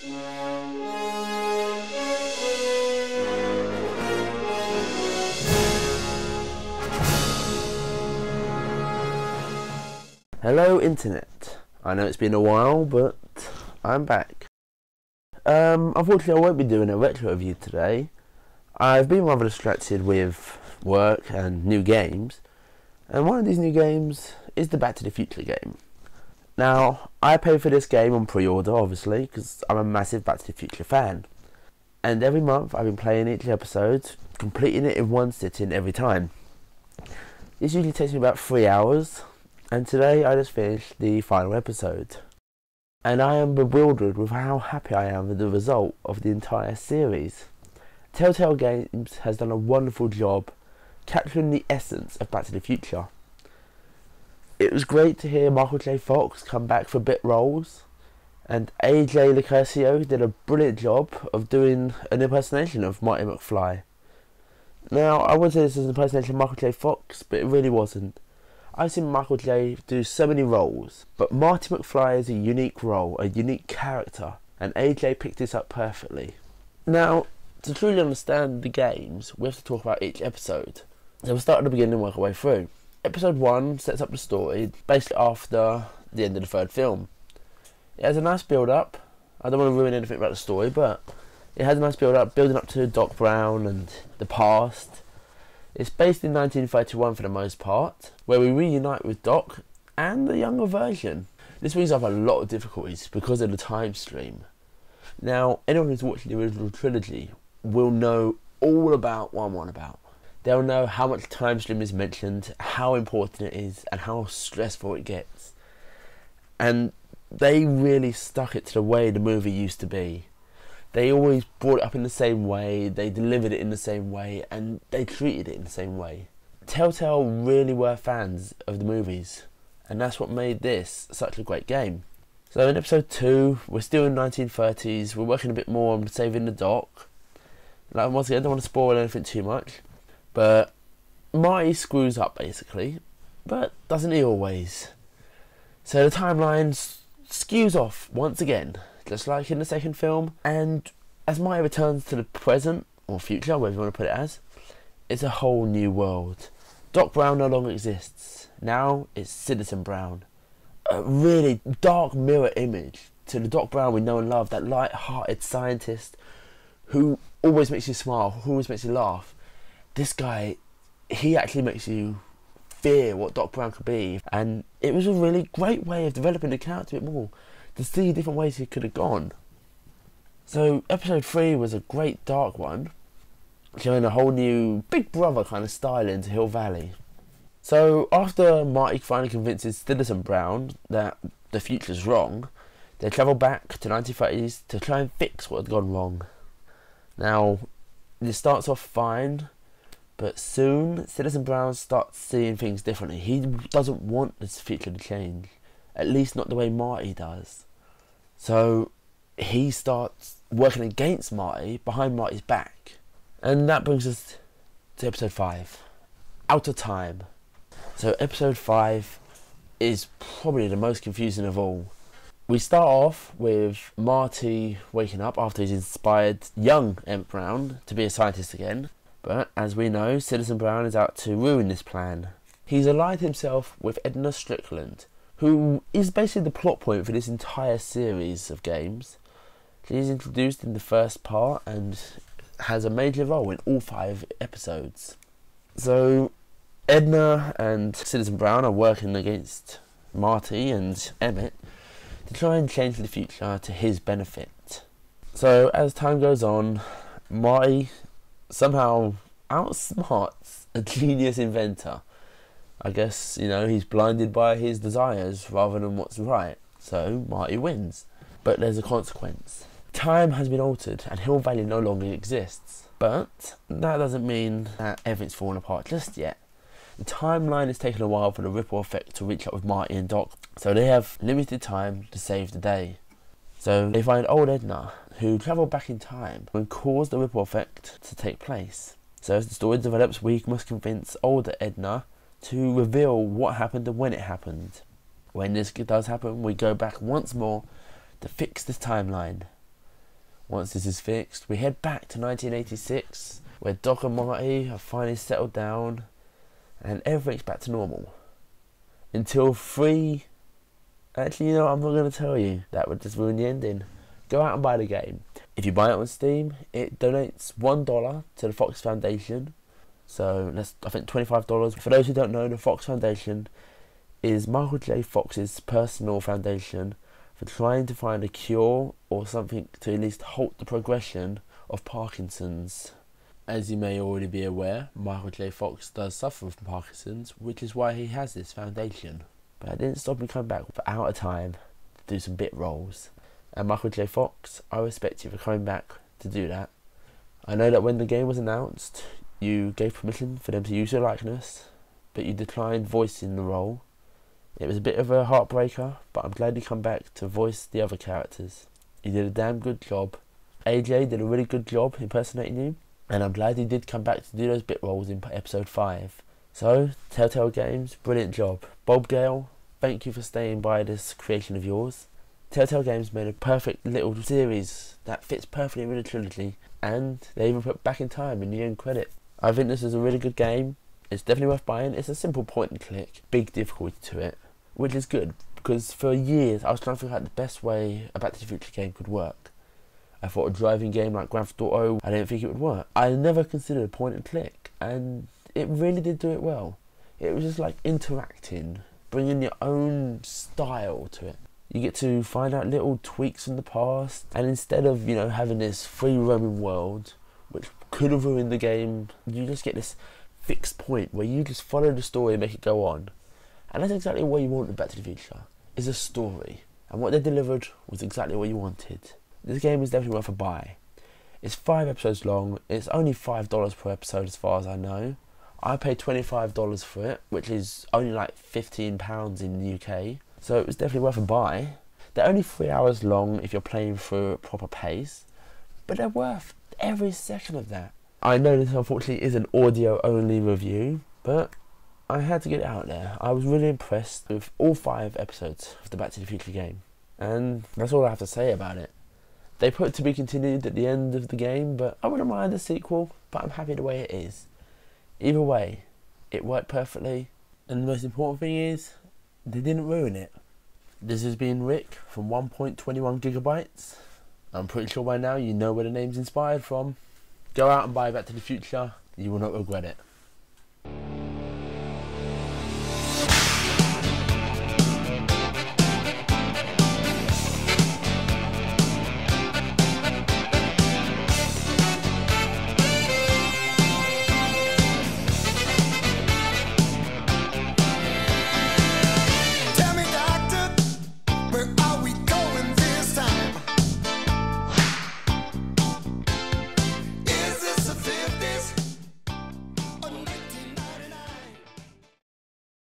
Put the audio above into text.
Hello Internet. I know it's been a while, but I'm back. Unfortunately I won't be doing a retro review today. I've been rather distracted with work and new games, and one of these new games is the Back to the Future game. Now, I paid for this game on pre-order, obviously, because I'm a massive Back to the Future fan. And every month I've been playing each episode, completing it in one sitting every time. This usually takes me about 3 hours, and today I just finished the final episode. And I am bewildered with how happy I am with the result of the entire series. Telltale Games has done a wonderful job capturing the essence of Back to the Future. It was great to hear Michael J. Fox come back for bit roles, and AJ Lecurcio did a brilliant job of doing an impersonation of Marty McFly. Now, I would say this is an impersonation of Michael J. Fox, but it really wasn't. I've seen Michael J. do so many roles, but Marty McFly is a unique role, a unique character, and AJ picked this up perfectly. Now, to truly understand the games, we have to talk about each episode. So we'll start at the beginning and work our way through. Episode 1 sets up the story basically after the end of the third film. It has a nice build-up. I don't want to ruin anything about the story, but it has a nice build-up, building up to Doc Brown and the past. It's based in 1931 for the most part, where we reunite with Doc and the younger version. This brings up a lot of difficulties because of the time stream. Now, anyone who's watching the original trilogy will know all about what I'm on about. They'll know how much time stream is mentioned, how important it is, and how stressful it gets. And they really stuck it to the way the movie used to be. They always brought it up in the same way, they delivered it in the same way, and they treated it in the same way. Telltale really were fans of the movies, and that's what made this such a great game. So in episode 2, we're still in 1930s, we're working a bit more on saving the Doc. Like, once again, I don't want to spoil anything too much, but Marty screws up basically, but doesn't he always? So the timeline skews off once again, just like in the second film, and as Marty returns to the present, or future, whatever you want to put it as, it's a whole new world. Doc Brown no longer exists. Now it's Citizen Brown. A really dark mirror image to the Doc Brown we know and love, that light-hearted scientist who always makes you smile, who always makes you laugh. This guy, he actually makes you fear what Doc Brown could be, and it was a really great way of developing the character a bit more, to see different ways he could have gone. So episode 3 was a great dark one, showing a whole new Big Brother kind of style into Hill Valley. So after Marty finally convinces Citizen Brown that the future's wrong, they travel back to 1930s to try and fix what had gone wrong. Now, this starts off fine, but soon Citizen Brown starts seeing things differently. He doesn't want this future to change, at least not the way Marty does. So he starts working against Marty, behind Marty's back. And that brings us to episode 5, Out of Time. So episode 5 is probably the most confusing of all. We start off with Marty waking up after he's inspired young Emmett Brown to be a scientist again. But as we know, Citizen Brown is out to ruin this plan. He's allied himself with Edna Strickland, who is basically the plot point for this entire series of games. She's introduced in the first part and has a major role in all 5 episodes. So Edna and Citizen Brown are working against Marty and Emmett to try and change the future to his benefit. So as time goes on, Marty somehow outsmarts a genius inventor. I guess, you know, he's blinded by his desires rather than what's right, so Marty wins. But there's a consequence. Time has been altered and Hill Valley no longer exists. But that doesn't mean that everything's fallen apart just yet. The timeline is taking a while for the ripple effect to reach up with Marty and Doc, so they have limited time to save the day. So they find old Edna, who travelled back in time and caused the ripple effect to take place. So as the story develops, we must convince older Edna to reveal what happened and when it happened. When this does happen, we go back once more to fix this timeline. Once this is fixed, we head back to 1986, where Doc and Marty have finally settled down and everything's back to normal. Until actually, you know, I'm not going to tell you. That would just ruin the ending. Go out and buy the game. If you buy it on Steam, it donates $1 to the Fox Foundation. So that's, I think, $25. For those who don't know, the Fox Foundation is Michael J. Fox's personal foundation for trying to find a cure or something to at least halt the progression of Parkinson's. As you may already be aware, Michael J. Fox does suffer from Parkinson's, which is why he has this foundation. But I didn't stop him coming back for Out of Time to do some bit roles. And Michael J. Fox, I respect you for coming back to do that. I know that when the game was announced, you gave permission for them to use your likeness, but you declined voicing the role. It was a bit of a heartbreaker, but I'm glad you come back to voice the other characters. You did a damn good job. AJ did a really good job impersonating you, and I'm glad he did come back to do those bit roles in episode 5. So, Telltale Games, brilliant job. Bob Gale, thank you for staying by this creation of yours. Telltale Games made a perfect little series that fits perfectly with the trilogy, and they even put Back in Time in the end credit. I think this is a really good game. It's definitely worth buying. It's a simple point and click, big difficulty to it, which is good, because for years I was trying to figure out the best way a Back to the Future game could work. I thought a driving game like Grand Theft Auto, I didn't think it would work. I never considered a point and click, and it really did do it well. It was just like interacting, bringing your own style to it. You get to find out little tweaks from the past, and instead of, you know, having this free roaming world, which could have ruined the game, you just get this fixed point where you just follow the story and make it go on. And that's exactly what you want in Back to the Future, is a story. And what they delivered was exactly what you wanted. This game is definitely worth a buy. It's 5 episodes long, it's only $5 per episode as far as I know. I paid $25 for it, which is only like £15 in the UK. So it was definitely worth a buy. They're only 3 hours long if you're playing through at proper pace, but they're worth every second of that. I know this unfortunately is an audio only review, but I had to get it out there. I was really impressed with all 5 episodes of the Back to the Future game, and that's all I have to say about it. They put to be continued at the end of the game, but I wouldn't mind a sequel, but I'm happy the way it is. Either way, it worked perfectly, and the most important thing is, they didn't ruin it. This has been Rick from 1.21 gigabytes. I'm pretty sure by now you know where the name's inspired from. Go out and buy Back to the Future, you will not regret it.